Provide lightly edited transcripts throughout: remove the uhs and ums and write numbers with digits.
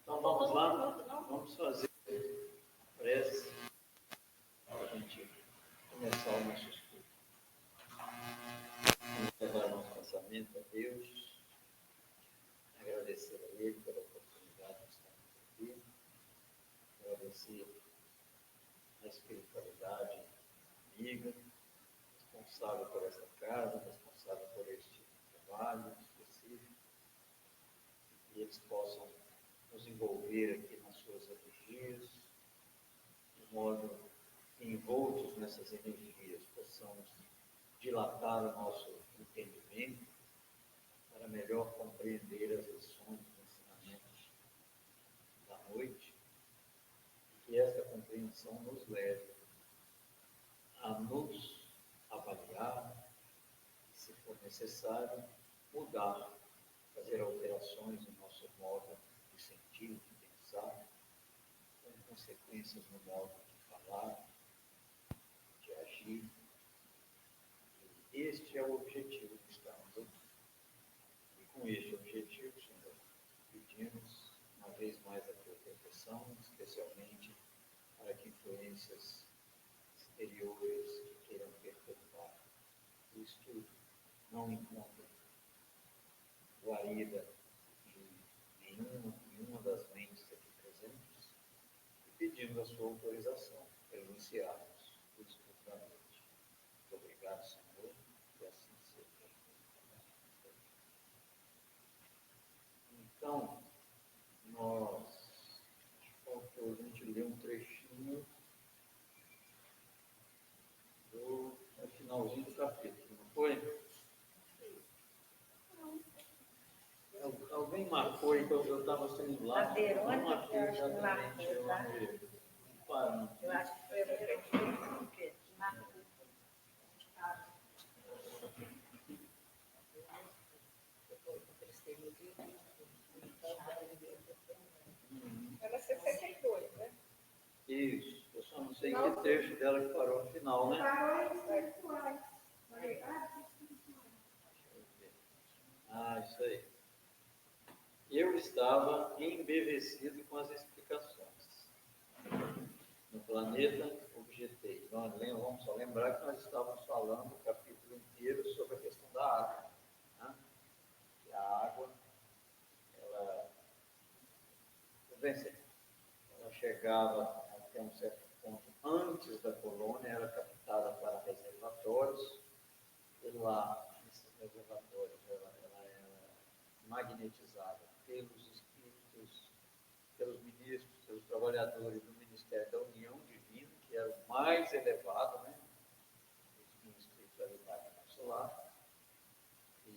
Então vamos lá, vamos fazer prece para a gente começar o nosso estudo. Vamos levar nosso pensamento a Deus, agradecer a Ele pela oportunidade de estarmos aqui, agradecer a espiritualidade amiga, responsável por essa casa, responsável por este trabalho específico, que eles possam nos envolver aqui nas suas energias, de modo que, envoltos nessas energias, possamos dilatar o nosso entendimento para melhor compreender as lições e ensinamentos da noite, e que esta compreensão nos leve a nos avaliar, e, se for necessário, mudar, fazer alterações no nosso modo de sentir, de pensar, com consequências no modo de falar, de agir. E este é o objetivo que estamos aqui. E com este objetivo, Senhor, pedimos uma vez mais a tua proteção, especialmente para que influências exteriores que queiram perturbar o estudo não encontrem guarida de nenhuma das mentes aqui presentes, e pedimos a sua autorização para iniciarmos o estudo da noite. Muito obrigado, Senhor, e assim seja. Então, faltou a gente ler um trechinho no finalzinho do capítulo, não foi? Alguém marcou aí que eu estava sendo lá. A Verônica, não marquei exatamente. Eu acho que foi a Verônica que marcou. Era 62, né? Isso, eu só não sei que trecho dela que parou no final, né? Parou espirituais. Isso aí. Eu estava embevecido com as explicações. No planeta, objetei. Vamos só lembrar que nós estávamos falando o capítulo inteiro sobre a questão da água. Né? Que a água, ela chegava até um certo ponto antes da colônia, era captada para reservatórios, e lá, nesses reservatórios, ela era magnetizada pelos espíritos, pelos ministros, pelos trabalhadores do Ministério da União Divina, que era o mais elevado, né, em espiritualidade solar, e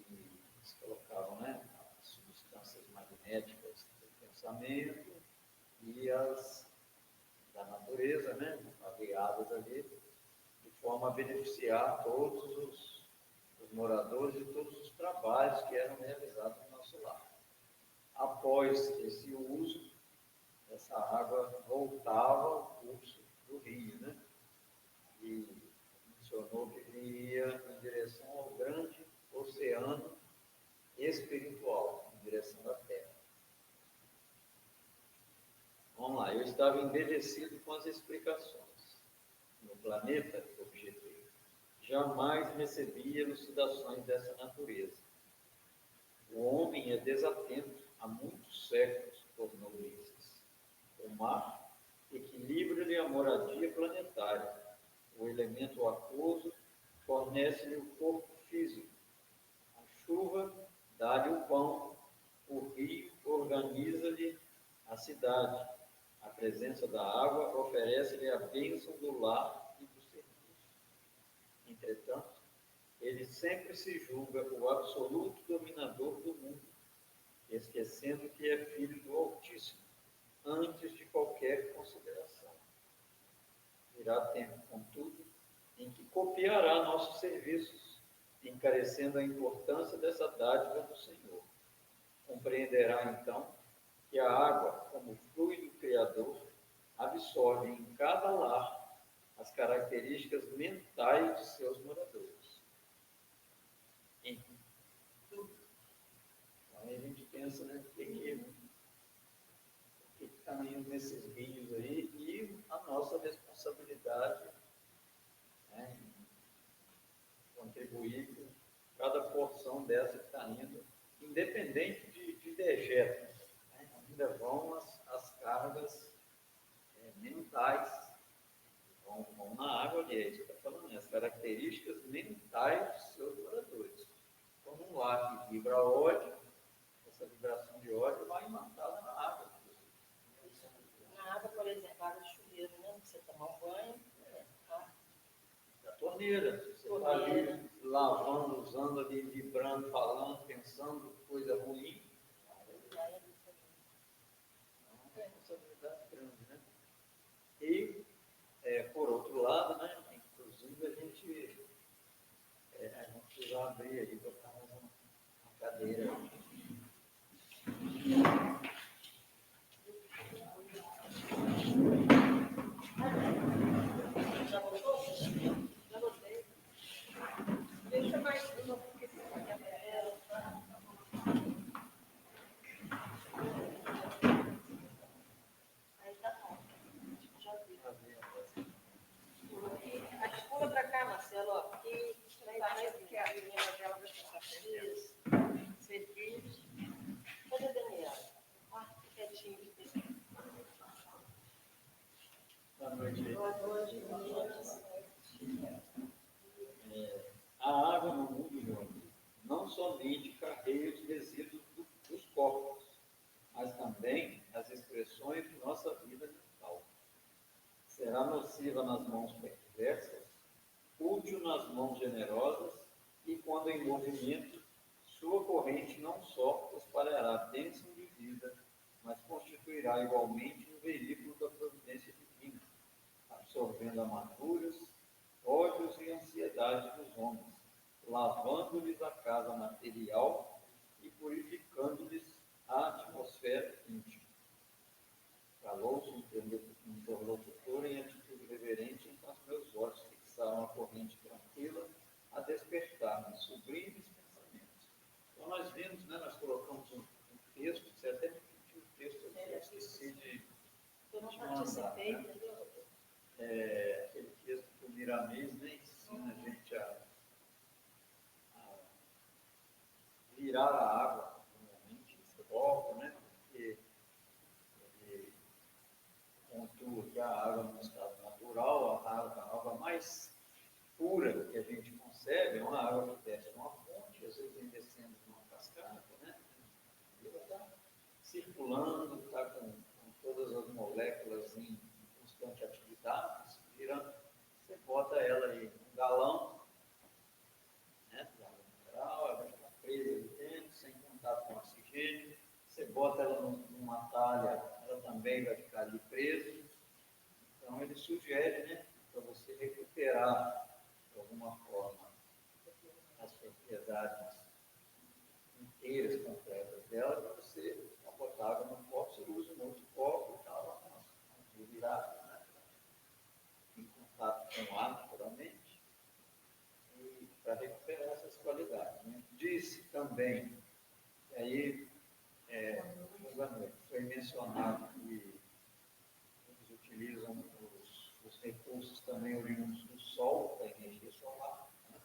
eles colocavam, né, as substâncias magnéticas do pensamento e as da natureza, né, aliadas ali, de forma a beneficiar todos os moradores e todos os trabalhos que eram realizados no nosso lar. Após esse uso, essa água voltava ao curso do rio, né? E mencionou que ia em direção ao grande oceano espiritual, em direção da Terra. Vamos lá, eu estava embevecido com as explicações. No planeta, objetei, jamais recebi elucidações dessa natureza. O homem é desatento há muitos séculos, tornou Ulisses. O mar equilibra-lhe a moradia planetária. O elemento aquoso fornece-lhe o corpo físico. A chuva dá-lhe o pão. O rio organiza-lhe a cidade. A presença da água oferece-lhe a bênção do lar e do serviço. Entretanto, ele sempre se julga o absoluto dominador do mundo, esquecendo que é filho do Altíssimo, antes de qualquer consideração. Virá tempo, contudo, em que copiará nossos serviços, encarecendo a importância dessa dádiva do Senhor. Compreenderá, então, que a água, como fluido criador, absorve em cada lar as características mentais de seus moradores. Em tudo pensa, né? O que está indo nesses rios aí e a nossa responsabilidade, né, em contribuir com cada porção dessa que está indo, independente de dejetos, né? Ainda vão as cargas mentais, vão na água ali, é isso que está falando, né? As características mentais dos seus moradores. Como um lar que vibra ódio, essa vibração de ódio vai imantada na água. Na água, por exemplo, água de chuveiro, né? Você tomar um banho, Da torneira, você está ali lavando, usando ali, vibrando, falando, pensando coisa ruim, é uma responsabilidade grande, né? E, por outro lado, né, inclusive a gente precisa abrir aí, botar mais uma cadeira. já botou? Já botei. Deixa mais uma, porque se for aí tá bom. Já vi. Pula pra cá, Marcelo, ó. Aqui, mais que a menina dela vai passar feliz. Serviço. Cadê a Daniela? Quietinho de ter. Boa noite aí. Boa noite, meninas. A água no mundo não somente carrega os resíduos dos corpos, mas também as expressões de nossa vida mental. Será nociva nas mãos perversas, útil nas mãos generosas e, quando em movimento, sua corrente não só espalhará bênção de vida, mas constituirá igualmente um veículo da providência divina, absorvendo amarguras, ódios e ansiedades dos homens, lavando-lhes a casa material e purificando-lhes a atmosfera íntima. Calou-se um interlocutor em atitude reverente, então os meus olhos fixaram a corrente tranquila a despertar-me sublimes pensamentos. Então nós vimos, né, nós colocamos um texto, você até me pediu o texto, eu esqueci de Eu não participei, mandar, né? entendeu? Aquele texto que o Miramês, né, ensina a gente a virar a água, normalmente, esse copo, né, porque ele pontua que a água no estado natural, a água mais pura que a gente concebe, é uma água que desce de uma fonte, às vezes vem descendo de uma cascata, né, e ela está circulando, está com todas as moléculas em constante atividade, você bota ela aí num galão, né, de água mineral, ela vai ficar presa ali dentro, sem contato com oxigênio, você bota ela numa talha, ela também vai ficar ali presa. Então ele sugere, né, para você recuperar de alguma forma as propriedades inteiras, completas dela, para você botar água no copo, você usa um outro copo e tal, virado, né, em contato com o ar, naturalmente, e para recuperar essas qualidades. Né? Disse também, e aí, foi mencionado que eles utilizam os recursos também oriundos do Sol, da energia solar, né?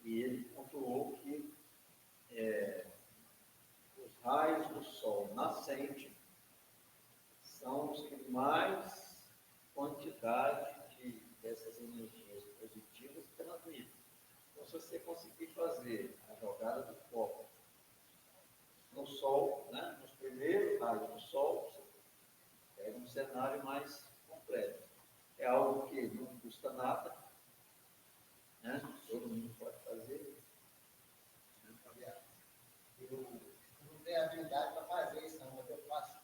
E ele pontuou que os raios do Sol nascente são os que mais quantidade dessas energias positivas transmitem. Então, se você conseguir fazer a jogada do copo no Sol, né, nos primeiros raios do Sol, você pega um cenário mais completo. É algo que não custa nada, né? Todo mundo pode fazer. Eu não tenho habilidade para fazer isso, não, mas eu faço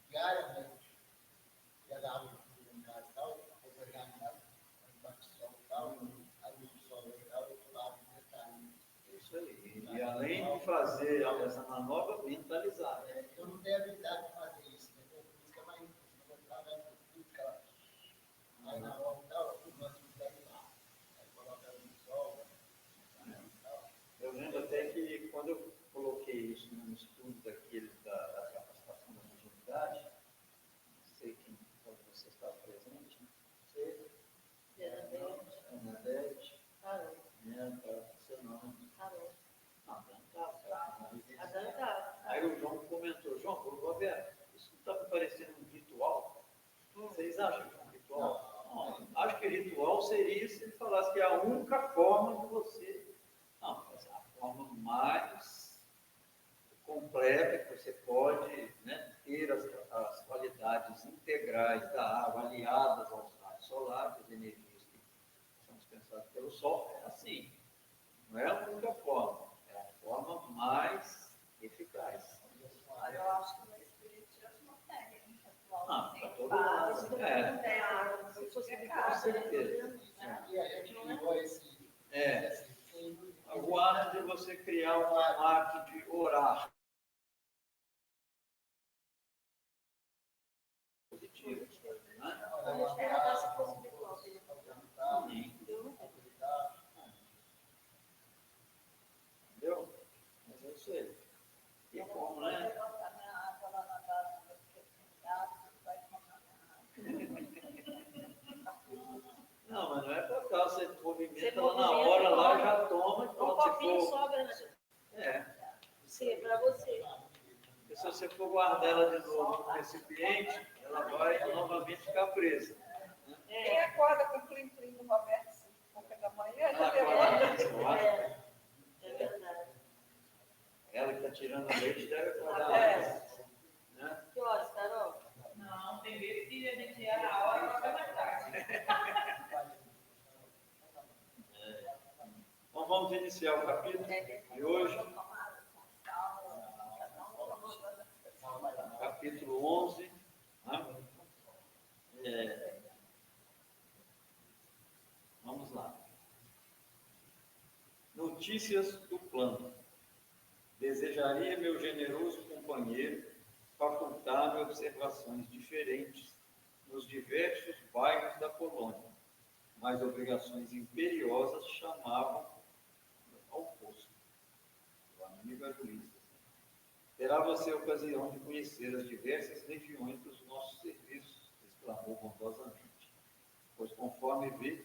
diariamente. Já dá água em casa e tal, vou pegar em casa, embaixo do sol e tal, a luz do sol e tal, eu lavo o detalhe. Isso aí. E além de fazer essa manobra, mentalizar. Né? Eu não tenho habilidade para fazer isso, entendeu? Por isso que é mais difícil. Eu vou entrar na fica aí na hora e tal, eu gosto de pegar lá. Aí coloca ela no sol, né, e tal. Eu lembro até que quando eu coloquei isso num estudo daquele Vocês acham que é um ritual? Não, acho que ritual seria se ele falasse que é a única forma de você. Não, mas a forma mais completa que você pode, né, ter as qualidades integrais da água aliadas aos raios solares, as energias que são dispensadas pelo Sol, é assim. Não é a única forma, é a forma mais eficaz. Olha, eu acho que no espiritismo não tem ritual. Ah, Tem para todo vários, lado. não É, tem água, Se fosse de com certeza. E a gente criou esse símbolo. O ato de você criar um ato de orar positivo, né? Vamos perguntar se fosse ritual. Entendeu? Mas é isso aí. E como, né? Não, mas não é por causa, você movimenta ela na movimenta, hora lá, toma. já toma e Um pronto. copinho Se for, sobra, né? é. Sim, para você. E se você for guardar ela de novo no recipiente, ela vai novamente ficar presa. Quem acorda com o plim-plim do Roberto 5h da manhã, já Ela levanta. acorda, É verdade. ela que está tirando leite deve acordar É. antes, né? Que horas, Carol? Não, tem vezes que a gente erra a hora e acorda mais tarde. Então vamos iniciar o capítulo de hoje, capítulo 11. Né? Vamos lá. Notícias do plano. Desejaria, meu generoso companheiro, facultar-me observações diferentes nos diversos bairros da Polônia, mas obrigações imperiosas chamavam ao posto. O amigo é Luiz. Terá você ocasião de conhecer as diversas regiões dos nossos serviços, exclamou bondosamente, pois conforme vê,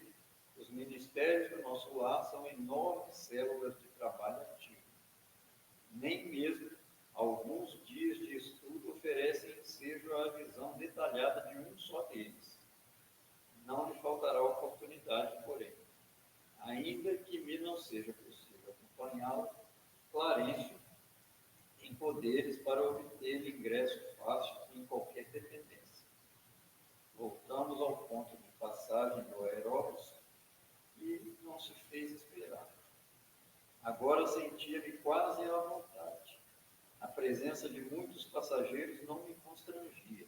os ministérios do nosso lar são enormes células de trabalho ativo. Nem mesmo alguns dias de estudo oferecem ensejo à visão detalhada de um só deles. Não lhe faltará oportunidade, porém, ainda que me não seja possível acompanhá-lo, Clarencio tem poderes para obter ingresso fácil em qualquer dependência. Voltamos ao ponto de passagem do aeróbus e não se fez esperar. Agora sentia-me quase à vontade. A presença de muitos passageiros não me constrangia.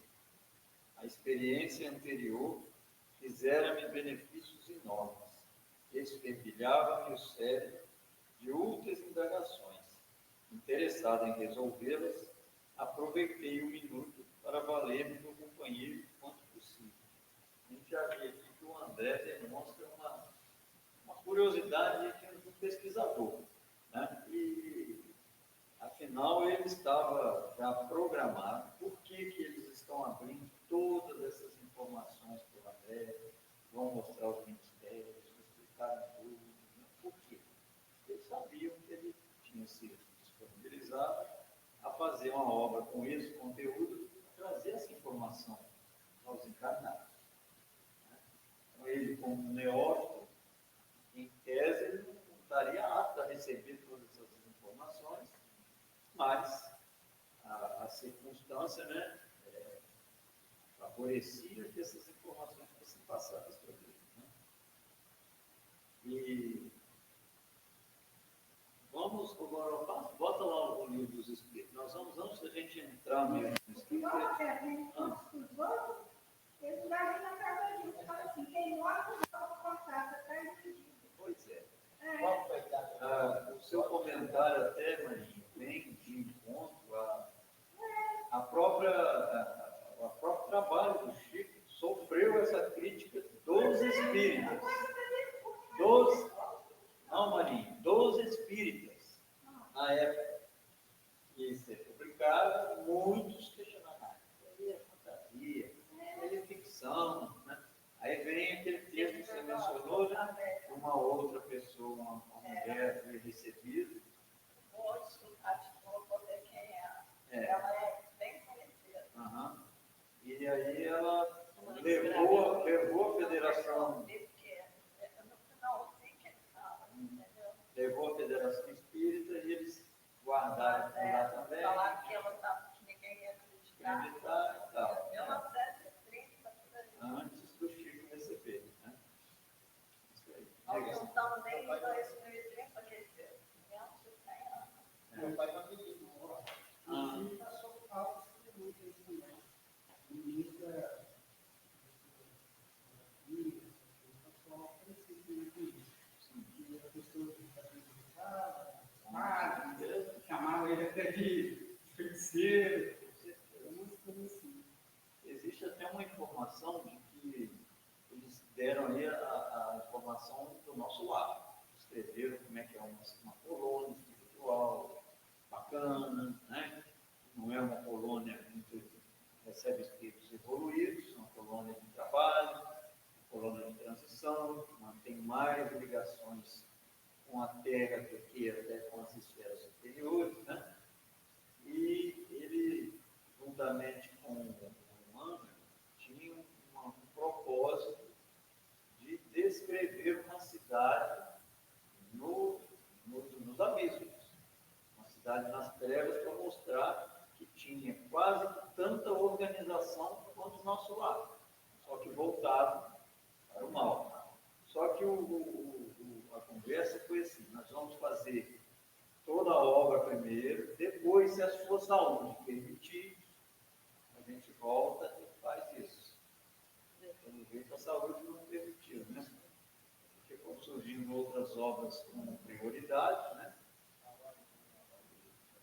A experiência anterior fizera-me benefícios enormes. Esfervilhava-me o cérebro de outras indagações. Interessado em resolvê-las, aproveitei o minuto para valer-me do companheiro quanto possível. A gente já vê aqui que o André demonstra uma curiosidade de um pesquisador, né? E, afinal, ele estava já programado. Por que eles estão abrindo todas essas informações para o André? Vão mostrar os ministérios, explicar tudo. Né? Por quê? Eles sabiam que ele tinha sido disponibilizado a fazer uma obra com esse conteúdo, trazer essa informação aos encarnados. Né? Então, ele, como neófito, em tese, ele não estaria apto a receber todas essas informações, mas a circunstância, né, favorecia que essas informações fossem passadas para ele. Né? E vamos agora, bota lá o livro dos Espíritos. Nós vamos, antes da gente entrar mesmo no Espírito. Eles vai na casa de fala assim, quem mora com contato, está impedido. Pois é. Qual foi a idade? O seu comentário até, Marinho, vem de encontro a próprio trabalho do Chico sofreu essa crítica dos espíritas. Dos espíritas, na época que ser publicado, muitos questionamentos. Isso é fantasia, é ficção, né? Aí vem aquele texto que você mencionou, né? Uma outra pessoa, uma mulher foi recebida. Moço, acho que vou poder quem é. É. Ela é bem conhecida. Uhum. E aí ela levou ele até de feiticeiro. Existe até uma informação de que eles deram aí a informação do nosso lado. Escreveram como é que é uma colônia espiritual bacana, né? Não é uma colônia que recebe espíritos evoluídos, é uma colônia de trabalho, uma colônia de transição, mantém mais ligações com a Terra do que até com as esferas superiores, né? E ele, juntamente com o humano, tinha um propósito de descrever uma cidade nos abismos, uma cidade nas trevas, para mostrar que tinha quase tanta organização quanto o nosso lado, só que voltado para o mal. Só que a conversa foi assim: nós vamos fazer toda a obra primeiro, depois, se a sua saúde permitir, a gente volta e faz isso. Pelo jeito, a saúde não permitiu, né? Ficou surgindo outras obras com prioridade, né?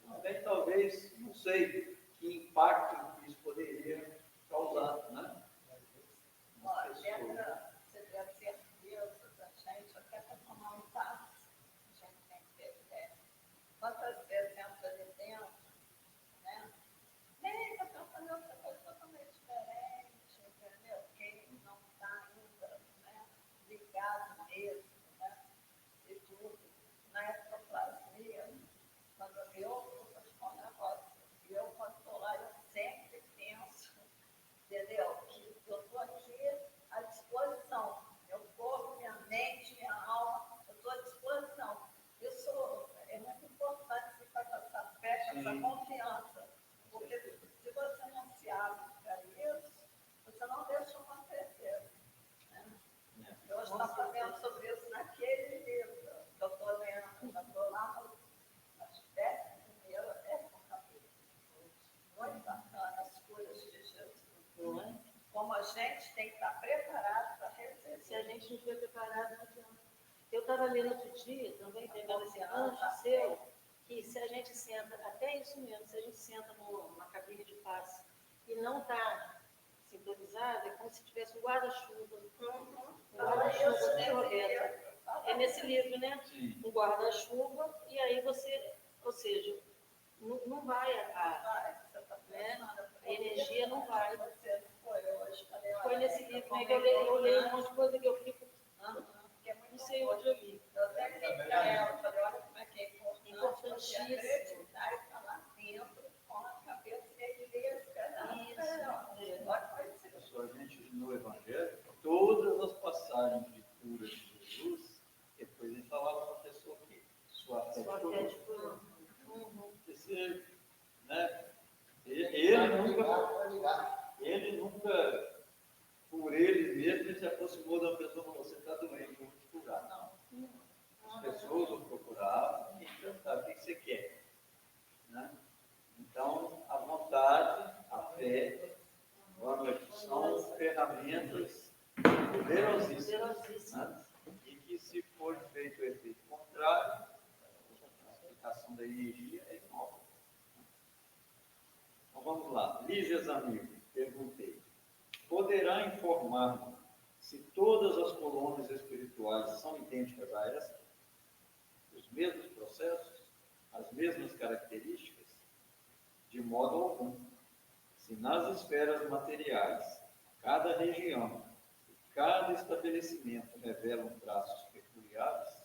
Também, talvez, não sei que impacto isso poderia causar, né? Olha, você deve ter certeza da gente, até para tomar um táxi, a gente tem que ter fé. Quantas vezes entra ali dentro, né? Ei, eu estou fazendo outra coisa totalmente diferente, entendeu? Quem não está ainda, né, ligado mesmo, né? E tudo. Na ectoplasmia, quando eu vou te falar um negócio, eu quando estou lá, eu sempre penso, entendeu? Que eu estou aqui à disposição. Meu corpo, minha mente, minha alma, eu estou à disposição. Isso é muito importante ficar com essa fé, com essa confiança. Porque se você não se abre para isso, você não deixa acontecer. Né? Eu estou fazendo sobre isso naquele livro que eu estou lendo, eu estou lá nas 10 primeiras, 10 capítulos. Muito bacana as curas de Jesus. Não é? Como a gente tem que estar preparado para receber. Se a gente não estiver preparado, não adianta. Eu estava lendo outro dia, também pegando esse anjo seu, que se a gente senta, até isso mesmo, se a gente senta numa cabine de passe e não está sintonizado, é como se tivesse um guarda-chuva. Um guarda-chuva, né, Roberta? É nesse livro, né? Sim. Um guarda-chuva, e aí você, ou seja, não vai né? A energia não vai. Você foi hoje, falei, Foi nesse livro, né, que eu leio um monte de coisa que eu fico, não sei onde eu li. Eu até falei para ela, falei, olha como é que é importante você Importantíssimo. acreditar e estar lá dentro com a cabeça fresca. Olha que vai ser. A gente, no Evangelho, todas as passagens de cura de Jesus, depois ele falava para a pessoa que sua fé Só curou. que é tipo, Esse, né? Ele nunca, por ele mesmo, ele se aproximou da pessoa e falou: você está doente, vou te curar. Não. As pessoas o procuravam e perguntavam: o que você quer? Né? Então, a vontade, a fé, são ferramentas poderosíssimas, né? E que, se for feito o efeito contrário, a aplicação da energia é enorme. Então, vamos lá. Lígias, amigo, perguntei: poderá informar-me se todas as colônias espirituais são idênticas a esta? Os mesmos processos? As mesmas características? De modo algum. Se nas esferas materiais, cada região e cada estabelecimento revelam traços peculiares,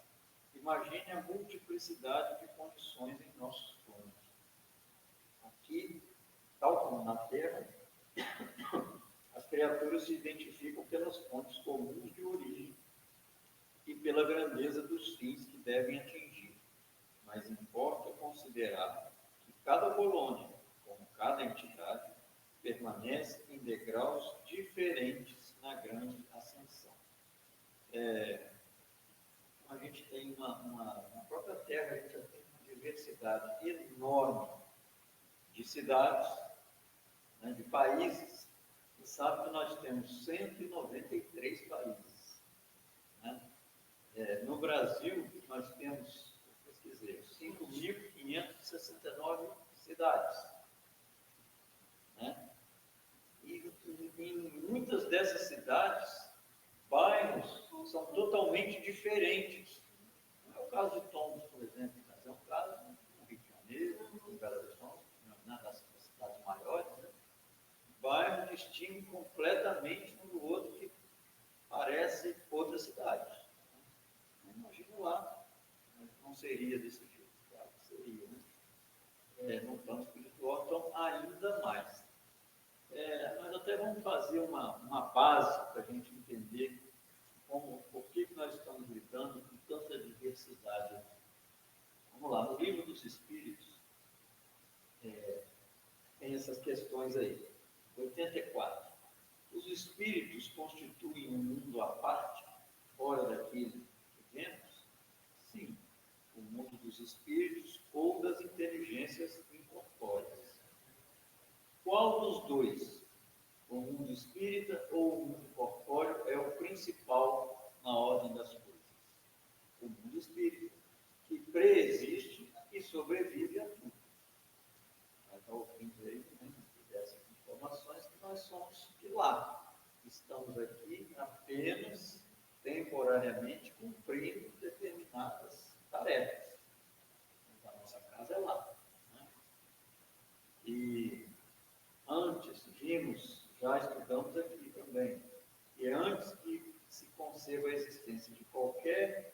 imagine a multiplicidade de condições em nossos planos. Aqui, tal como na Terra, as criaturas se identificam pelas fontes comuns de origem e pela grandeza dos fins que devem atingir. Mas importa considerar que cada colônia, como cada entidade, permanece em degraus diferentes na grande ascensão. A gente tem na própria Terra, a gente já tem uma diversidade enorme de cidades, né, de países. E sabe que nós temos 193 países. Né? No Brasil, nós temos, eu pesquisei, 5.569 cidades, né? E em muitas dessas cidades, bairros são totalmente diferentes. Não é o caso de Tombos, por exemplo, mas é um caso no Rio de Janeiro, em Belo Horizonte, nas cidades maiores, né? Bairros distinguem completamente um do outro, que parece outra cidade. Imagina lá, não seria desse jeito, claro que seria, né? No plano espiritual, então ainda mais. Nós até vamos fazer uma base para a gente entender por que nós estamos lidando com tanta diversidade. Vamos lá, no Livro dos Espíritos, tem essas questões aí. 84. Os espíritos constituem um mundo à parte, fora daquele que vemos? Sim, o mundo dos espíritos ou das inteligências incorpóreas. Qual dos dois, o mundo espírita ou o mundo corpóreo, é o principal na ordem das coisas? O mundo espírita, que preexiste e sobrevive a tudo. Vai estar ouvindo aí, né, dessas informações, que nós somos de lá. Estamos aqui apenas temporariamente cumprindo determinadas tarefas. Mas a nossa casa é lá, né? E antes vimos, já estudamos aqui também, que antes que se conceba a existência de qualquer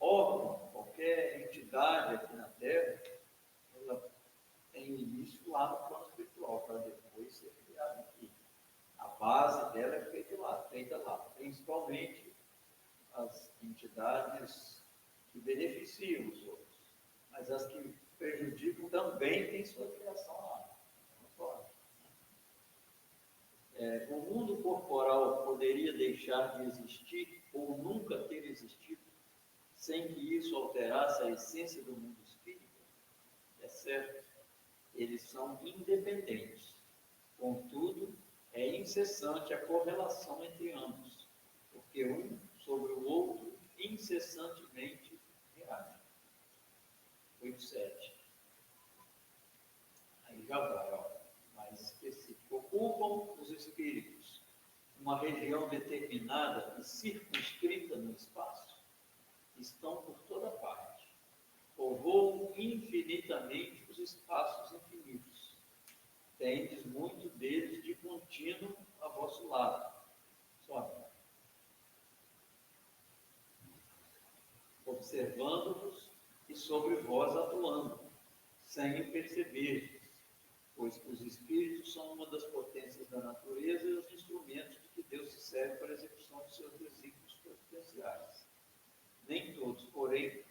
órgão, qualquer entidade aqui na Terra, ela tem início lá no plano espiritual, para depois ser criada aqui. A base dela é feita lá, principalmente as entidades que beneficiam os outros, mas as que prejudicam também têm sua criação lá. O mundo corporal poderia deixar de existir ou nunca ter existido sem que isso alterasse a essência do mundo espírita? É certo, eles são independentes. Contudo, é incessante a correlação entre ambos, porque um sobre o outro incessantemente reage. 8.7. Aí já vai, ó, mais específico. Ocupam os espíritos uma região determinada e circunscrita no espaço? Estão por toda parte. Povoam infinitamente os espaços infinitos. Tendes muito deles de contínuo a vosso lado. Só observando-vos e sobre vós atuando, sem o perceberdes, pois os espíritos são uma das potências da natureza e os instrumentos de que Deus se serve para a execução de seus desígnios providenciais. Nem todos, porém,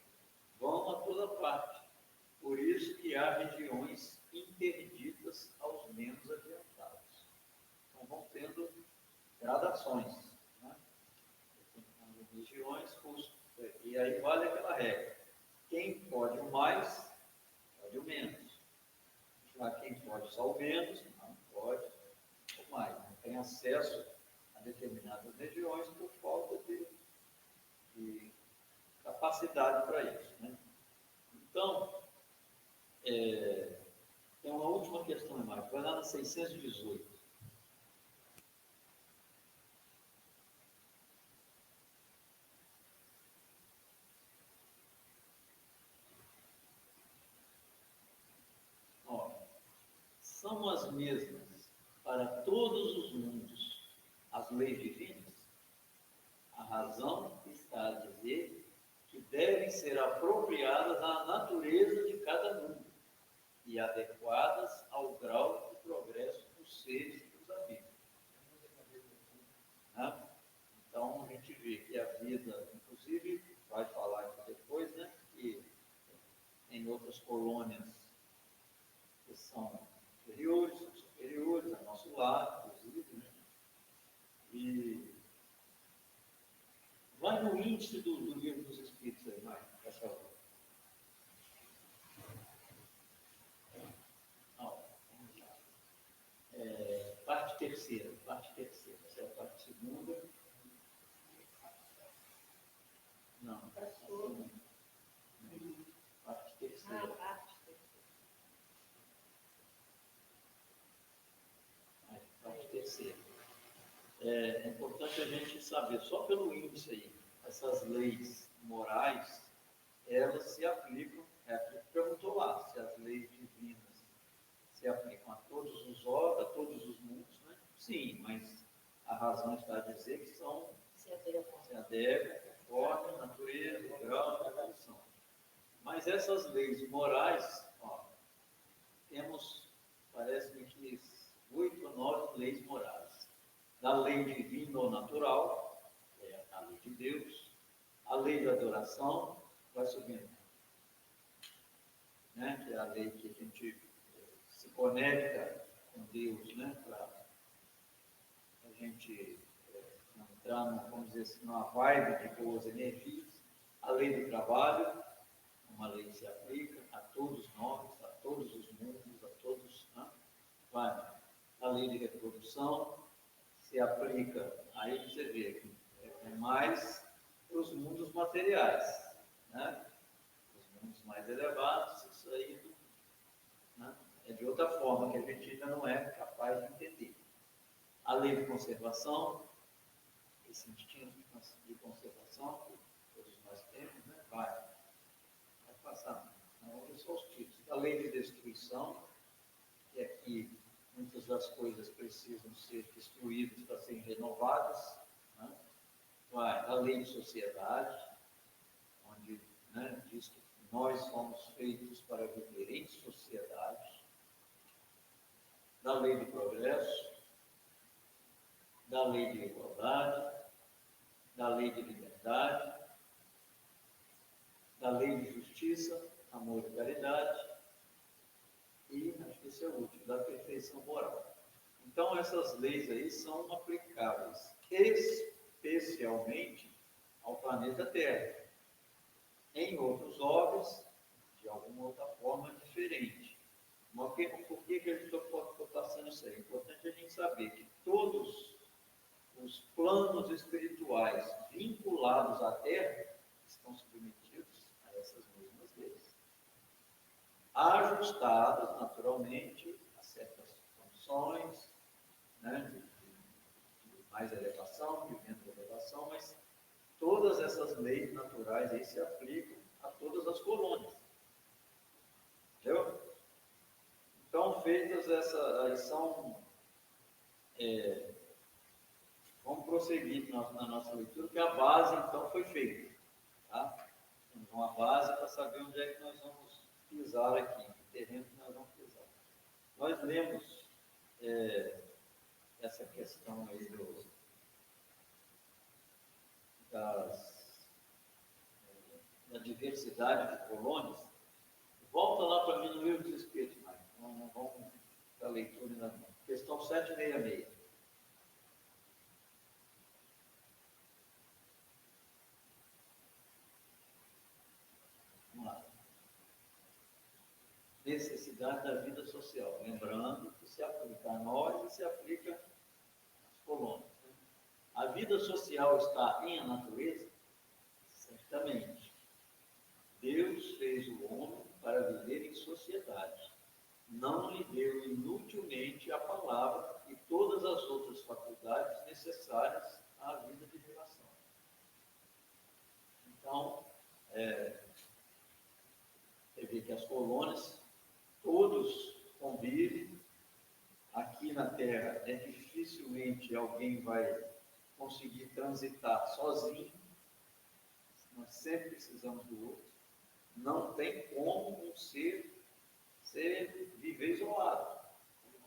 vão a toda parte. Por isso que há regiões interditas aos menos adiantados. Então vão tendo gradações, né? Regiões, e aí vale aquela regra. Quem pode o mais, pode o menos. Já quem pode só o menos, não pode o mais. Não tem acesso a determinadas regiões por falta de capacidade para isso, né? Então, tem uma última questão, Marcos. Vai lá na 618. Ó, são as mesmas para todos os mundos as leis divinas? A razão está a dizer que devem ser apropriadas à natureza de cada mundo e adequadas ao grau de progresso dos seres e dos amigos. Né? Então, a gente vê que a vida, inclusive, vai falar aqui depois, né, que em outras colônias que são superiores ao nosso lar, inclusive, né? E vai no índice do Livro dos Espíritos aí, Maicon, por favor. Parte terceira. Essa é a parte segunda. Não, parte terceira. Parte terceira. acontecer. É importante a gente saber, só pelo índice aí, essas leis morais, elas se aplicam, é aquilo que perguntou lá, se as leis divinas se aplicam a todos os órgãos, a todos os mundos, né? Sim, mas a razão está a dizer que se adequam conforme a natureza, o grau da evolução. Mas essas leis morais, ó, temos, parece-me que 8 ou 9 leis morais. Da lei divina ou natural, é a lei de Deus, a lei da adoração, vai subindo, né? Que é a lei que a gente se conecta com Deus, né? Para a gente entrar, vamos dizer assim, numa vibe de boas energias. A lei do trabalho, uma lei que se aplica a todos nós, a todos os mundos, a todos, né? Vai. A lei de reprodução se aplica, aí você vê que é mais para os mundos materiais, né? Os mundos mais elevados, isso aí, né? É de outra forma que a gente ainda não é capaz de entender. A lei de conservação, esse instinto de conservação, que todos nós temos, né? Vai passar. Não é só os títulos. A lei de destruição, que é que muitas das coisas precisam ser destruídas para serem renovadas, né? Vai. A lei de sociedade, onde, né, diz que nós somos feitos para viver em sociedade. Da lei de progresso, da lei de igualdade, da lei de liberdade, da lei de justiça, amor e caridade, e, acho que esse é o último, da perfeição moral. Então, essas leis aí são aplicáveis especialmente ao planeta Terra. Em outros órgãos, de alguma outra forma diferente. Mas por que a gente está passando isso aí? É importante a gente saber que todos os planos espirituais vinculados à Terra estão submetidos a essas mesmas leis, ajustadas naturalmente a certas condições, né, de mais elevação, de menos elevação, mas todas essas leis naturais aí se aplicam a todas as colônias. Entendeu? Então, feitas essas, são, vamos prosseguir na nossa leitura, que a base, então, foi feita. Tá? Temos uma base para saber onde é que nós vamos pisar aqui, que terreno que nós vamos pisar. Nós lemos essa questão aí da diversidade de colônias. Volta lá para mim no livro dos Espíritos, mas não vamos para a leitura ainda não. Questão 766. Vamos lá. Necessidade da vida social. Lembrando que se aplica a nós e se aplica às colônias. Né? A vida social está em a natureza? Certamente. Deus fez o homem para viver em sociedade. Não lhe deu inutilmente a palavra e todas as outras faculdades necessárias à vida de relação. Então, você vê que as colônias, todos convivem. Aqui na Terra, dificilmente alguém vai conseguir transitar sozinho. Nós sempre precisamos do outro. Não tem como um ser viver isolado.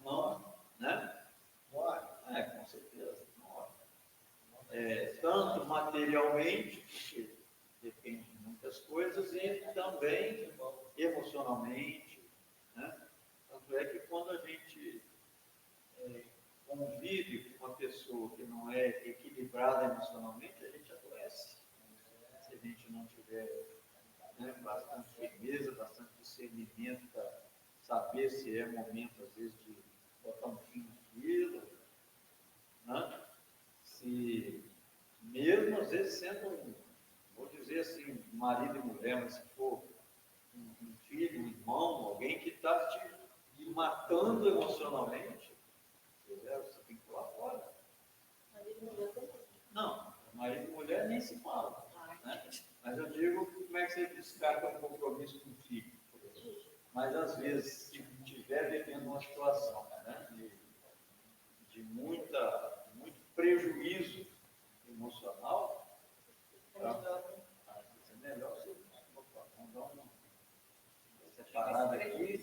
Não, né? Com certeza. Tanto materialmente, porque depende de muitas coisas, e também emocionalmente, né? Tanto é que quando a gente convive com uma pessoa que não é equilibrada emocionalmente, a gente adoece. Se a gente não tiver, né, bastante firmeza, bastante discernimento para saber se é momento, às vezes, de botar um fim naquilo, né? Se, mesmo às vezes sendo, vou dizer assim, marido e mulher, mas se for um filho, um irmão, alguém que está te matando emocionalmente, você tem que pular fora. Não, marido e mulher nem se fala. Né? Mas eu digo, como é que você descarta um compromisso com o filho? Por exemplo? Mas às vezes, se estiver vivendo uma situação, né, de muito prejuízo emocional, tá? É melhor você dar uma separada aqui.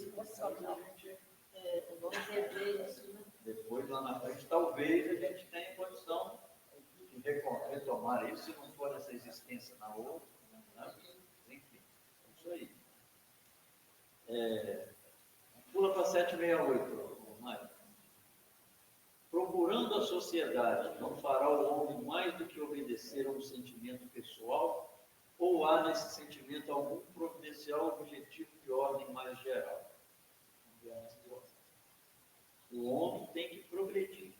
Vamos rever isso, né? Depois, lá na frente, talvez a gente tenha condição de retomar isso, se não for essa existência na outra. Né? Enfim, é isso aí. Pula para 768, Mário. Procurando a sociedade, não fará o homem mais do que obedecer a um sentimento pessoal, ou há nesse sentimento algum providencial objetivo de ordem mais geral? O homem tem que progredir.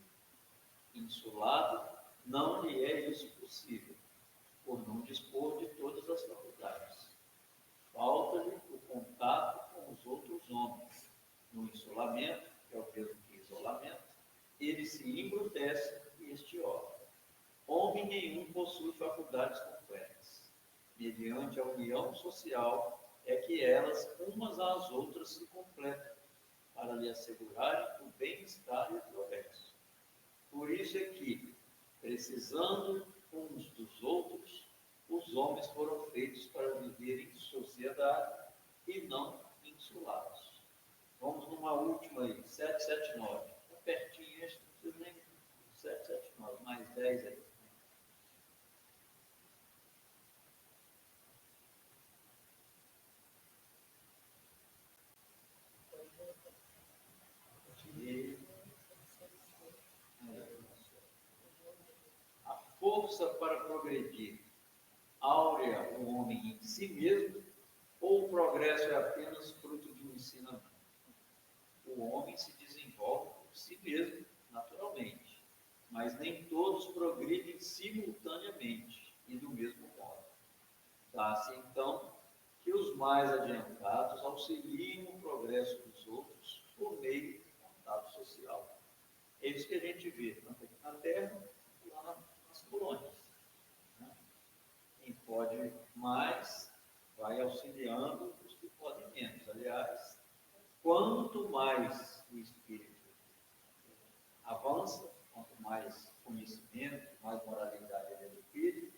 Insulado, não lhe é isso possível, por não dispor de todas as faculdades. Falta-lhe o contato com os outros homens. No isolamento, que é o mesmo que isolamento, ele se embrutece e estiora. Homem nenhum possui faculdades completas. Mediante a união social é que elas, umas às outras, se completam, para lhe assegurarem o bem-estar e o progresso. Por isso é que, precisando uns dos outros, os homens foram feitos para viver em sociedade e não insulados. Vamos numa última aí, 779. Está pertinho este, não precisa nem 779, mais 10 aí. A força para progredir áurea o homem em si mesmo, ou o progresso é apenas fruto de um ensinamento? O homem se desenvolve por si mesmo, naturalmente, mas nem todos progridem simultaneamente e do mesmo modo. Dá-se, então, que os mais adiantados auxiliem o progresso dos outros por meio do contato social. É isso que a gente vê, tanto aqui na Terra e lá nas colônias. Quem pode mais vai auxiliando os que podem menos. Aliás, quanto mais o espírito avança, quanto mais conhecimento, mais moralidade ele adquire,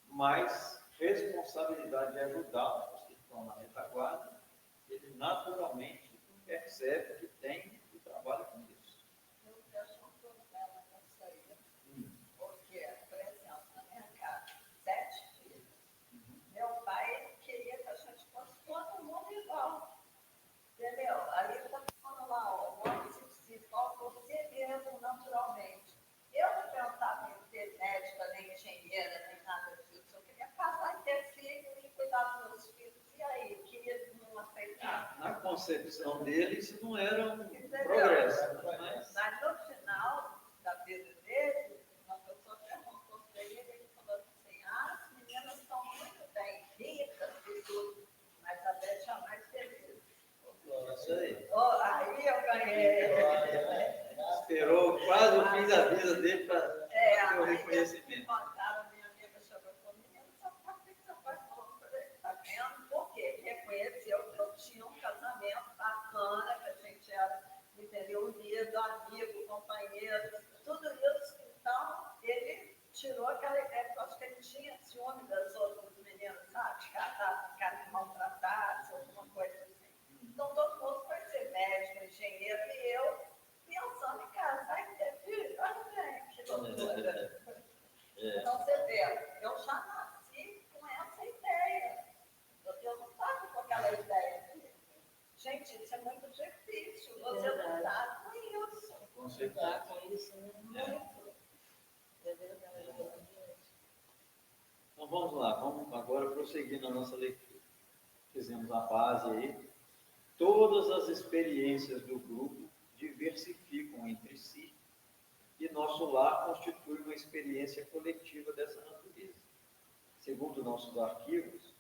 mais responsabilidade de ajudar os que estão na retaguarda, ele naturalmente percebe que tem e trabalha com isso. Eu vejo um problema nisso aí. Porque, por exemplo, na minha casa, 7 filhos. Meu pai queria que a gente fosse todo mundo igual. Entendeu? Aí está falando lá, ó, o homem se desenvolve por si mesmo, naturalmente. Eu não pensava em ser médica, nem engenheira, nem nada disso. Eu queria casar e ter filho e cuidar dos meus filhos. E aí, queria não aceitar. Na concepção dele, isso não era um Entendeu? progresso. Mas no final da vida dele, uma pessoa perguntou para ele, ele falou assim, as meninas estão muito bem, ricas e tudo, mas a Beth é a mais feliz. Isso aí. Aí eu ganhei. Esperou quase o fim da vida dele para ter o Aí reconhecimento. contaram, minha amiga chegou e falou, menina, por que seu pai falou para ele? Tá vendo? Por quê? Ele reconheceu que eu tinha um casamento bacana, que a gente era, entendeu, unido, amigo, companheiro, tudo isso. Então, ele tirou aquela ideia, porque eu acho que ele tinha ciúme das outras meninas, sabe? Ficarem maltratadas, alguma coisa assim. Então, todo mundo foi ser médico, engenheiro, e eu pensando em casar e ter filho. Olha bem, que loucura. Então, você vê, eu já nasci com essa ideia. Eu não estava com aquela ideia. Gente, isso é muito difícil. Você não está com isso. Com certeza. Tá com isso, né? Muito. É verdade. Então vamos lá, vamos agora prosseguir na nossa leitura. Fizemos a base aí. Todas as experiências do grupo diversificam entre si e nosso lar constitui uma experiência coletiva dessa natureza. Segundo nossos arquivos,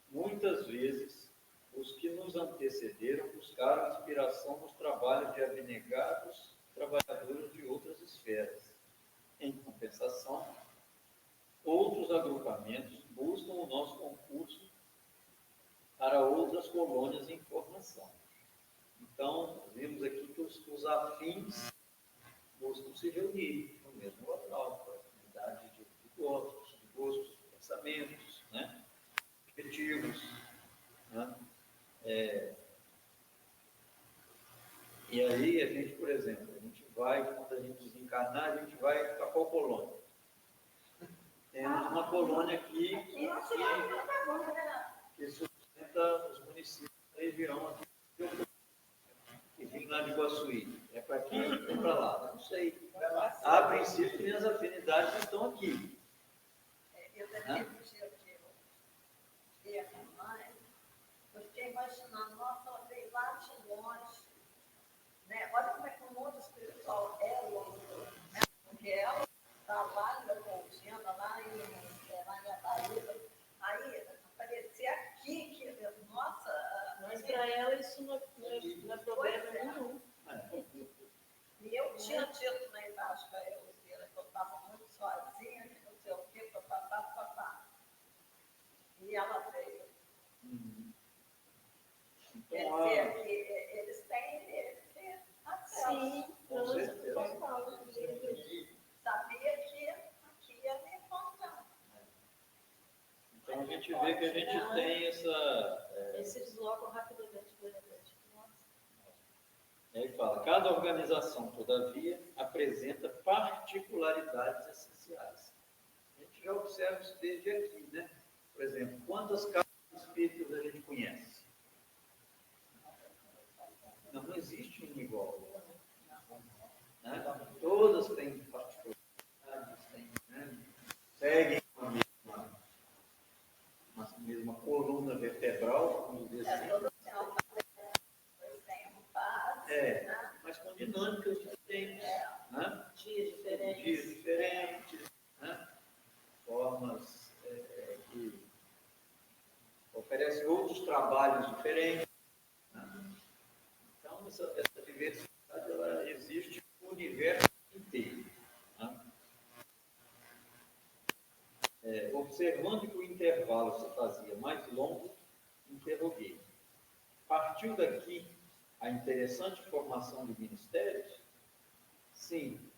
muitas vezes os que nos antecederam buscaram inspiração nos trabalhos de abnegados trabalhadores de outras esferas. Em compensação, para outras colônias em formação. Então, vimos aqui que os afins buscam se reunir no mesmo local, por afinidade de gostos, pensamentos, né? Objetivos. Né? E aí a gente, por exemplo, quando a gente desencarnar, a gente vai para qual colônia? Temos uma colônia aqui que sustenta os municípios da região aqui, que fica lá de Iguaçuí. É para aqui ou para lá? Não sei. A princípio, minhas afinidades estão aqui. Eu daquele dia que eu vi a minha mãe, eu fiquei imaginando, nossa, ela veio lá de longe, né? Olha como é que o mundo espiritual é longe, né? Porque ela está lá em Leopoldina, lá em Ataíba, aí aparecer aqui, que, nossa... Mas para ela isso não é problema nenhum. E eu tinha dito lá embaixo para eu, que eu estava muito sozinha, que não sei o quê, papapá. E ela veio. Quer Então, dizer, que eles têm acesso. Sim, com certeza. total. Sabia que aqui ia me encontrar. Então a gente vê que a gente tem essa. Eles se deslocam rapidamente do elevante. Nossa. Aí fala, cada organização, todavia, apresenta particularidades essenciais. A gente já observa isso desde aqui, né? Por exemplo, quantas casas espíritas a gente conhece? Não existe um igual. Né? Todas têm particularidades, seguem uma mesma coluna vertebral, vamos dizer assim. Mas com dinâmicas diferentes, né? Dias diferentes. Dias diferentes, né? Formas que oferecem outros trabalhos diferentes. Né? Então, essa diversidade ela existe no universo inteiro. Né? Observando que o intervalo se fazia mais longo, interroguei. Partiu daqui a interessante formação de ministérios? Sim,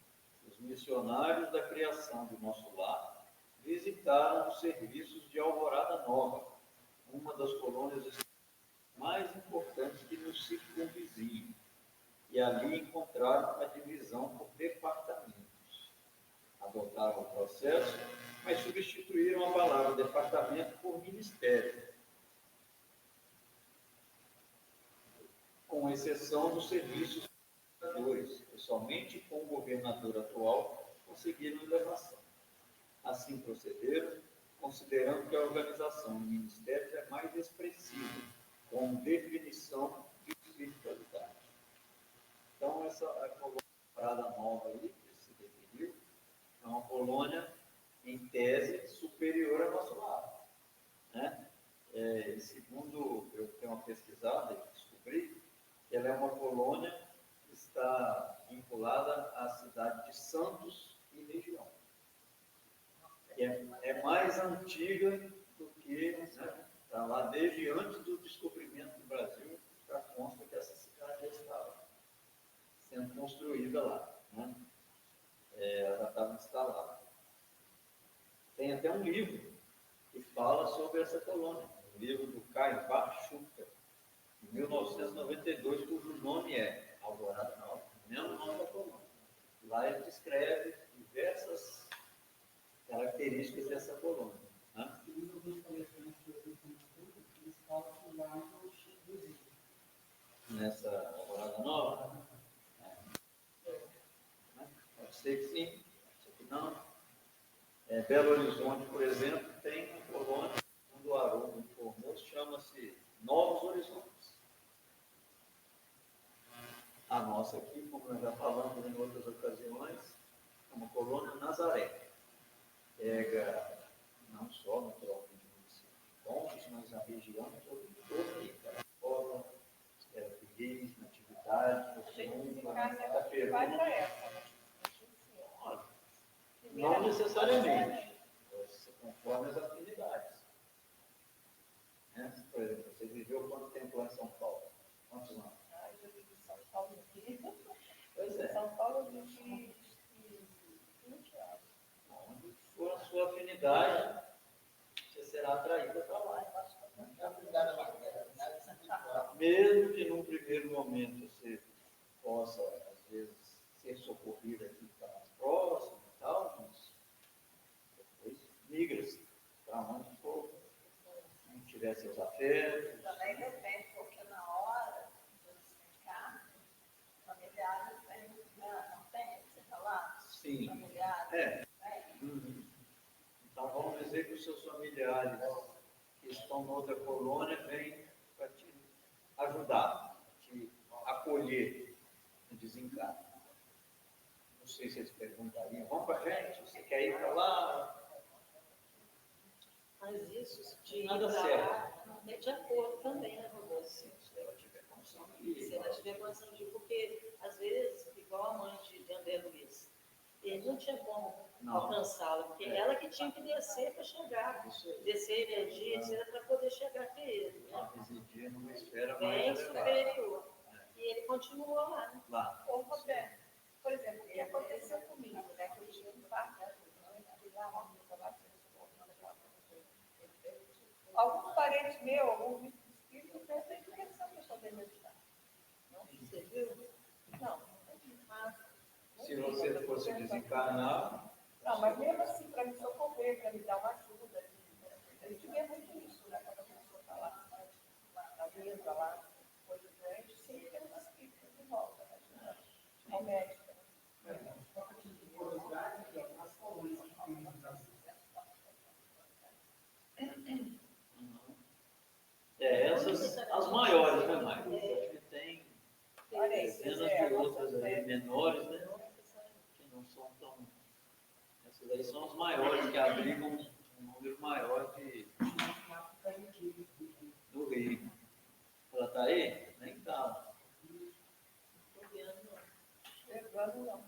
os missionários da criação do nosso lar visitaram os serviços de Alvorada Nova, uma das colônias mais importantes que nos circunvizinham, e ali encontraram a divisão por departamentos. Adotaram o processo, mas substituíram a palavra departamento por ministério, com exceção dos serviços governadores, que somente com o governador atual conseguiram elevação. Assim procederam, considerando que a organização de ministérios é mais expressiva, com definição de espiritualidade. Então, essa a colônia Parada Nova aí, que se definiu, é uma colônia, em tese, superior ao nosso lado. Né? Segundo eu tenho uma pesquisada e descobri, ela é uma colônia que está vinculada à cidade de Santos e região. É mais antiga do que, né, está lá desde antes do descobrimento do Brasil, já consta que essa cidade já estava sendo construída lá. Né? Ela já estava instalada. Tem até um livro que fala sobre essa colônia, o livro do Caio Barchuca, de 1992, cujo nome é Alvorada Nova, mesmo nome da colônia. Lá ele descreve diversas características dessa colônia. Né? Nessa Alvorada Nova? Pode ser que sim, pode ser que não. Belo Horizonte, por exemplo, tem uma colônia, quando o Haroldo informou, chama-se Novos Horizontes. A nossa aqui, como nós já falamos em outras ocasiões, é uma colônia Nazaré. Pega não só naturalmente o município de Pontes, mas a região toda aí, Caracola, Figueiras, Natividade, Itaperuna. Vai para essa, né? Não necessariamente, conforme as afinidades. Né? Por exemplo, você Quantos anos? Ai, eu vivo em São Paulo aqui. Pois é. São Paulo eu vivi 20 anos. Onde for a sua afinidade, você será atraída para lá. Já fui dar a matéria, nada espiritual. Mesmo que num primeiro momento você possa, às vezes, ser socorrido aqui que está mais próximo e tal, mas depois migra-se para onde for, não tiver seus afetos. Também depende, porque na hora de explicar, familiares vêm, não tem, você está lá, Sim. familiares, É. vem. Uhum. Então vamos dizer que os seus familiares que estão na outra colônia vêm para te ajudar, te acolher no desencarne. Não sei se eles perguntariam, vamos para a gente, você quer ir para lá? Mas isso de ir Nada para certo. lá não tem de acordo também, né, com você. Se ela tiver condição de ir. Se ela tiver condição de ir, porque às vezes, igual a mãe de André Luiz, ele não tinha como Não. alcançá-la, porque ela que tinha que descer para chegar, Isso aí. descer energia, etc., para poder chegar até ele. Né? Ela residia numa esfera Bem mais elevada. superior. E ele continuou lá. Né? Lá. Ô, Roberto, por exemplo, o que aconteceu comigo, né? Que eu tinha um par de alguns parentes meus, alguns espíritos, pensam que eles são pessoas de meditar. Não, você viu? Não, mas. Se você fosse desencarnar, Não, mas mesmo assim, para me socorrer, para me dar uma ajuda, a gente vê muito isso, né? Quando a pessoa está lá, na mesa, lá, coisa doente, sempre tem uns espíritos de volta, né? Ao médico. essas as maiores, né, Maicon? A gente tem dezenas de outras aí menores, né? Que não são tão. Essas aí são as maiores, que abrigam um número maior do Rio. Ela está aí? Nem está. Levando, não.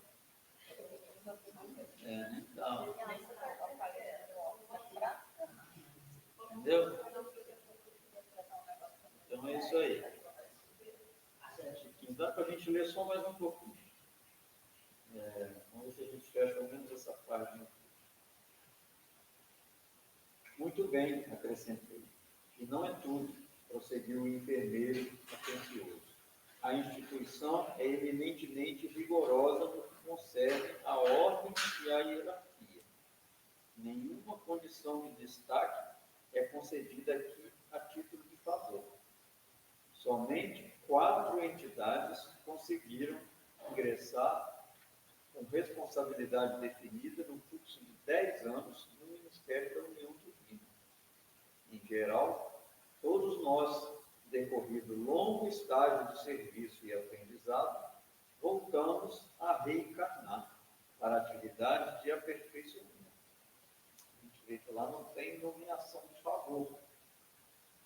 Nem está. Entendeu? Então é isso aí. 7h15. Dá para a gente ler só mais um pouquinho. Vamos ver se a gente fecha pelo menos essa página. Muito bem, acrescentei. E não é tudo, prosseguiu o enfermeiro atencioso. A instituição é eminentemente rigorosa no que concerne à ordem e à hierarquia. Nenhuma condição de destaque é concedida aqui a título de favor. Somente 4 entidades conseguiram ingressar com responsabilidade definida no curso de 10 anos no Ministério da União Divina. Em geral, todos nós, decorrido longo estágio de serviço e aprendizado, voltamos a reencarnar para atividades de aperfeiçoamento. A gente vê que lá não tem nomeação de favor,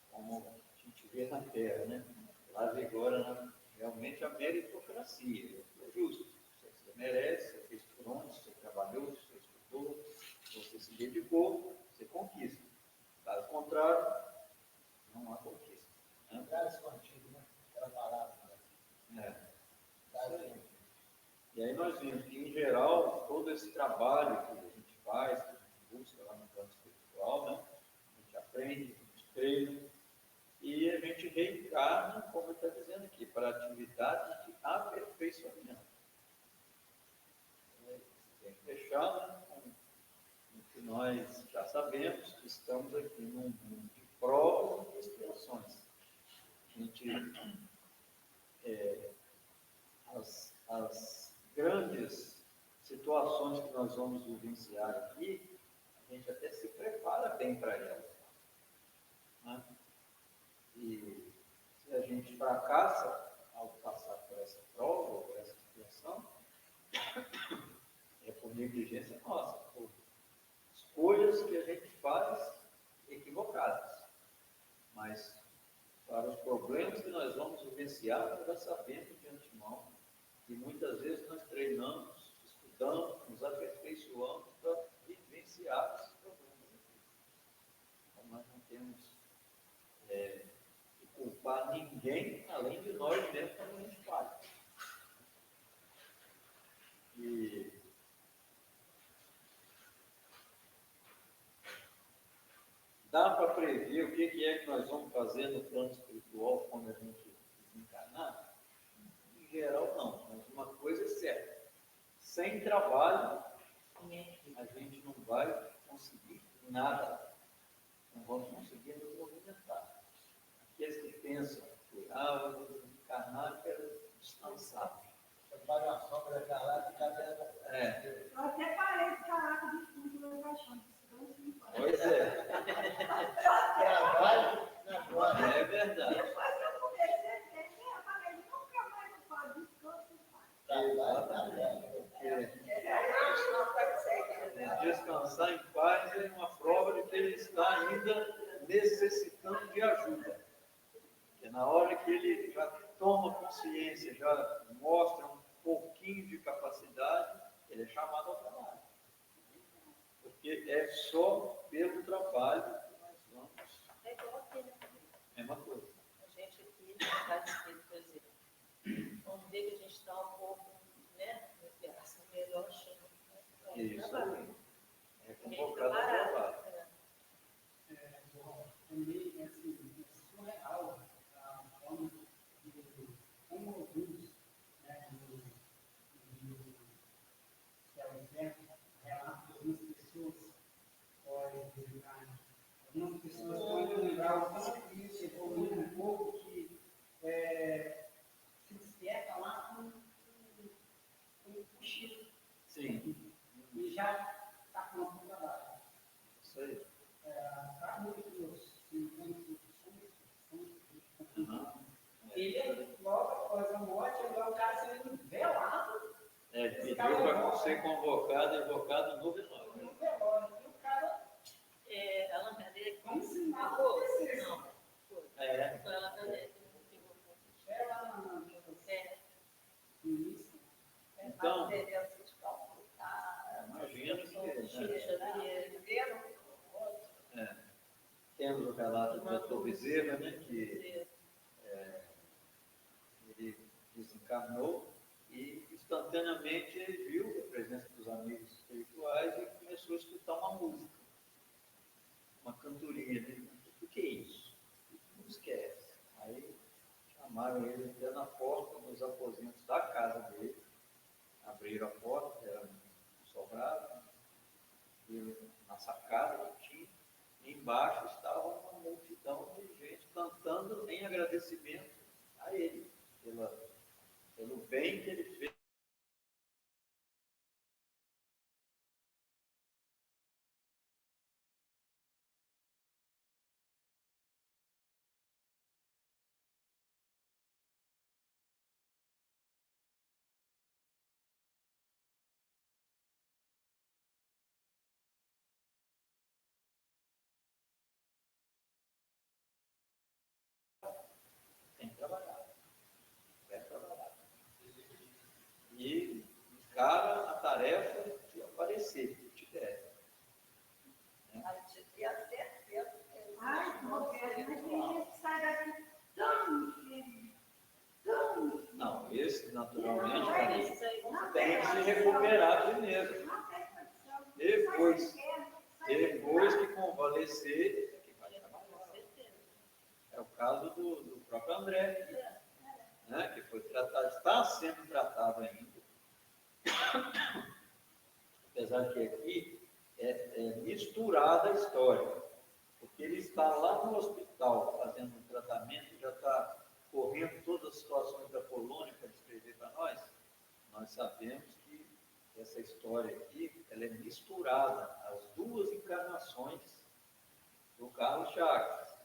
como a gente vê na Terra, né? Lá vigora realmente a meritocracia, é justo. Você merece, você fez por onde, você trabalhou, você estudou, você se dedicou, você conquista. Caso contrário, não há conquista. Né? Traz antigo, né? Era parado, né? E aí nós vimos que, em geral, todo esse trabalho que a gente faz, que a gente busca lá no plano espiritual, né? A gente aprende, a gente treina, e a gente reencarna, como ele está dizendo aqui, para atividades de aperfeiçoamento. Tem que fechar, né, com o que nós já sabemos, que estamos aqui num mundo de provas e expiações. A gente, as grandes situações que nós vamos vivenciar aqui, a gente até se prepara bem para elas. Né? E se a gente fracassa ao passar por essa prova, ou por essa situação, é por negligência nossa, por escolhas que a gente faz equivocadas. Mas para os problemas que nós vamos vivenciar, nós já sabemos de antemão. E muitas vezes nós treinamos, estudamos, nos aperfeiçoamos para vivenciar esses problemas aqui. Então nós não temos que culpar ninguém ninguém, além de nós mesmos, quando a gente falha. E dá para prever o que é que nós vamos fazer no plano espiritual quando a gente desencarnar? Em geral, não. Mas uma coisa é certa: sem trabalho, a gente não vai conseguir nada. Não vamos conseguir nos movimentar. Aqueles que pensam que eu vou desencarnar, quero descansar. Vai na sombra da lá, fica vendo. Eu até parei de caraca de fundo no caixão. Pois é. Trabalho, negócio. É verdade. Depois que eu comecei a entender, eu falei, nunca mais eu faço descanso e faço. Exatamente. Porque Não consegue. descansar em paz é uma prova de que ele está ainda necessitando de ajuda. Porque na hora que ele já toma consciência, já mostra um pouquinho de capacidade, ele é chamado ao trabalho. Porque é só pelo trabalho que nós vamos. É igual aqui, né? Mesma coisa. A gente aqui, na cidade espírita, por exemplo, vamos ver que a gente está um pouco, né, melhor chama. Isso aí. É A gente convocado está ao parado. trabalho. Também é surreal a forma como alguns, né, no céu e inferno, relatam que algumas pessoas podem desencarnar. Algumas pessoas podem lembrar o tanto que isso evoluiu um pouco que se desperta lá com um cochilo Sim, e já está pronto para o trabalho. isso aí. Para muitos, Uhum. ele, logo após a morte, ele é o cara sendo velado Pediu para ser convocado, evocado no velório. no velório. E o cara Allan Kardec, ensinava ficou? a descer. Não, foi. É, Foi Allan Kardec. É lá no início. então, Diferença de calcular. imagino que Chico Xavier. Viveram com o outro. temos o relato do Dr. Bezerra, né, que ele desencarnou e instantaneamente ele viu a presença dos amigos espirituais e começou a escutar uma música, uma cantoria. Né? O que é isso? Que música é essa? Aí chamaram ele até na porta, nos aposentos da casa dele, abriram a porta, era um sobrado, e na sacada que tinha, e embaixo estava uma multidão de gente cantando em agradecimento a ele, pelo bem que ele fez. Tem que trabalhar, quer trabalhar. E encara a tarefa de aparecer, se tiver. A gente tinha certeza que ele Ai, não mas tem espiritual. gente que sai daqui tão cheio, tão cheio. Não, esse naturalmente Não, cara, Isso aí, tem que se recuperar primeiro. Não tem condição. Depois, Sai pequeno, sai depois que convalescer, é que vai trabalhar. com certeza. É o caso do próprio André, né, que foi tratado, está sendo tratado ainda. Apesar que aqui é misturada a história, porque ele está lá no hospital fazendo um tratamento, já está correndo todas as situações da Polônia para descrever para nós. Nós sabemos que essa história aqui, ela é misturada às duas encarnações do Carlos Chagas.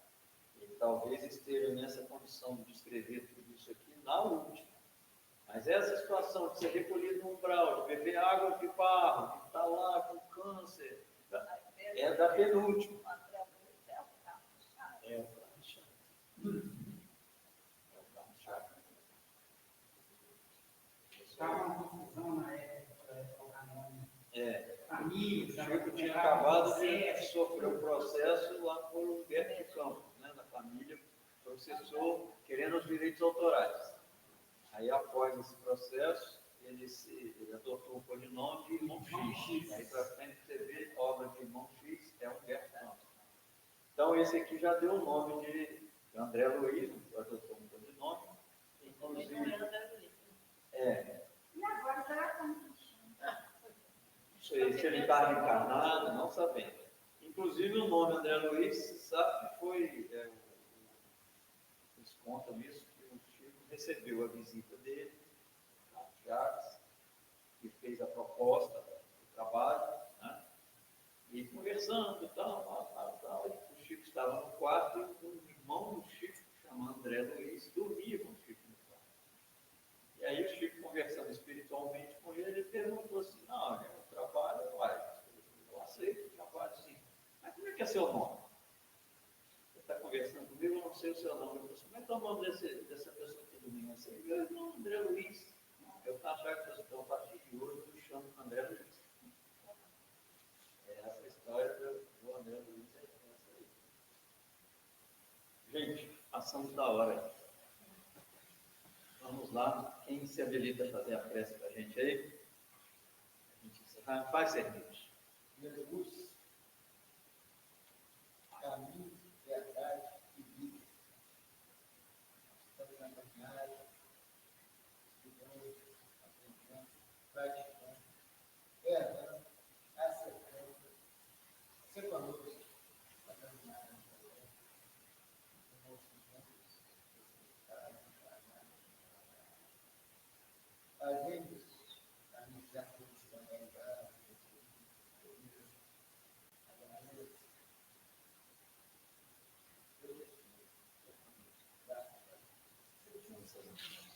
Ele talvez esteja nessa condição de descrever tudo isso aqui na última. Mas essa situação de ser recolhido no umbral, de beber água de barro, de estar lá com câncer, é da penúltima. É o Carlos Chagas. É o Carlos Chagas. Estava uma confusão na época para colocar nome. O Família, Chico tinha acabado de sofrer um processo lá por Humberto de Campos, né, na família, processou querendo os direitos autorais. Aí, após esse processo, ele adotou o codinome de Irmão X. Aí, para frente, você vê, obra de Irmão X é Humberto Campos. Então, esse aqui já deu o nome de André Luiz, adotou um codinome. Também não era André Luiz. E agora será como que chama? Não sei se ele estava encarnado, não sabemos. Inclusive, o nome André Luiz, se sabe que foi, eles contam isso, que o Chico recebeu a visita dele, Chaves, que fez a proposta do trabalho, né? E conversando e tal, e o Chico estava no quarto e um irmão do Chico, chamado André Luiz, dormia com o Chico no quarto. E aí o Chico, conversando espiritualmente com ele, ele perguntou assim, não, olha, o trabalho, eu aceito o trabalho sim, mas como é que é seu nome? Você está conversando comigo, eu não sei o seu nome. Eu falei assim, como é que é o nome dessa pessoa que dormiu? Você meu nome André Luiz. Eu estou achando que então, a partir de hoje eu me chamo André Luiz. Essa história do André Luiz é essa aí. Gente, passamos da hora. Vamos lá. Quem se habilita a fazer a prece para a gente aí? A gente faz serviço. Jesus, caminho, verdade e vida. Estamos na caminhada, estudando, aprendendo, praticando, errando, acertando. Ser conosco na caminhada. Fazemos a amizade também da Graças a Deus.